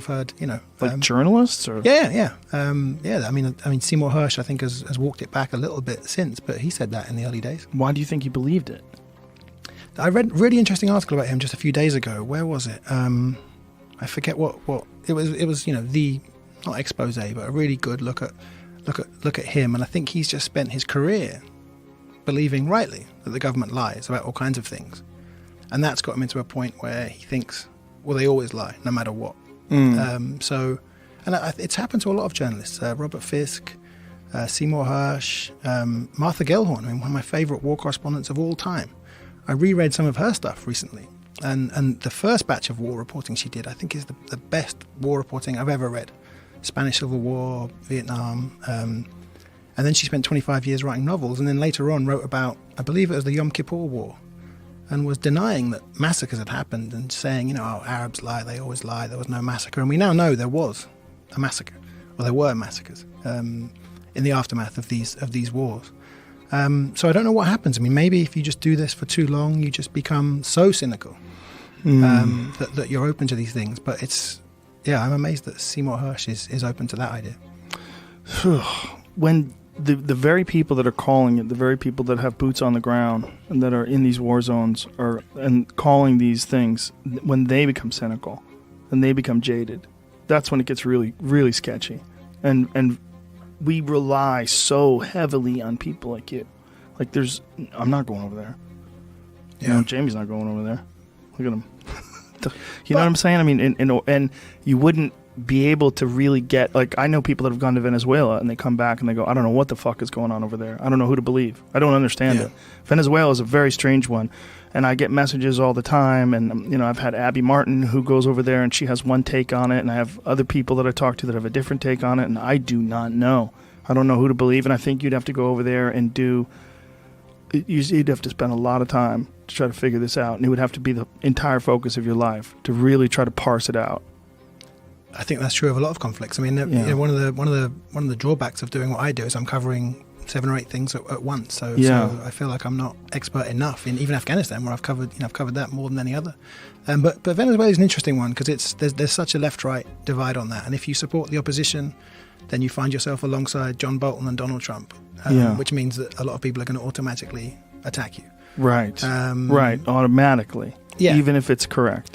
I've heard, like journalists or yeah. I mean, Seymour Hersh, I think, has walked it back a little bit since, but he said that in the early days. why do you think he believed it? I read a really interesting article about him just a few days ago. Where was it? I forget what it was. It was the not expose, but a really good look at him. And I think he's just spent his career believing rightly that the government lies about all kinds of things, and that's got him into a point where he thinks, well, they always lie, no matter what. It's happened to a lot of journalists. Robert Fisk, Seymour Hersh, Martha Gellhorn. I mean, one of my favorite war correspondents of all time. I reread some of her stuff recently, and the first batch of war reporting she did, I think, is the best war reporting I've ever read. Spanish Civil War, Vietnam, and then she spent 25 years writing novels, and then later on wrote about, I believe it was the Yom Kippur War, and was denying that massacres had happened and saying, Arabs lie, they always lie, there was no massacre. And we now know there was a massacre, or there were massacres in the aftermath of these wars. So I don't know what happens. I mean, maybe if you just do this for too long, you just become so cynical that you're open to these things. But I'm amazed that Seymour Hersh is open to that idea. When the very people that are calling it, the very people that have boots on the ground and that are in these war zones and calling these things, when they become cynical and they become jaded, that's when it gets really, really sketchy. And we rely so heavily on people like you. Like I'm not going over there. Yeah. Jamie's not going over there. Look at him. You know what I'm saying? I mean, and you wouldn't be able to really get, like, I know people that have gone to Venezuela and they come back and they go, I don't know what the fuck is going on over there. I don't know who to believe. I don't understand it. Venezuela is a very strange one. And I get messages all the time, and I've had Abby Martin who goes over there and she has one take on it, and I have other people that I talk to that have a different take on it, and I do not know. I don't know who to believe, and I think you'd have to go over there and you'd have to spend a lot of time to try to figure this out, and it would have to be the entire focus of your life to really try to parse it out. I think that's true of a lot of conflicts. I mean, one of the drawbacks of doing what I do is I'm covering 7 or 8 things at once. So I feel like I'm not expert enough in even Afghanistan, where I've covered that more than any other. But Venezuela is an interesting one because there's such a left-right divide on that, and if you support the opposition, then you find yourself alongside John Bolton and Donald Trump, which means that a lot of people are going to automatically attack you. Right. Right. Automatically. Yeah. Even if it's correct.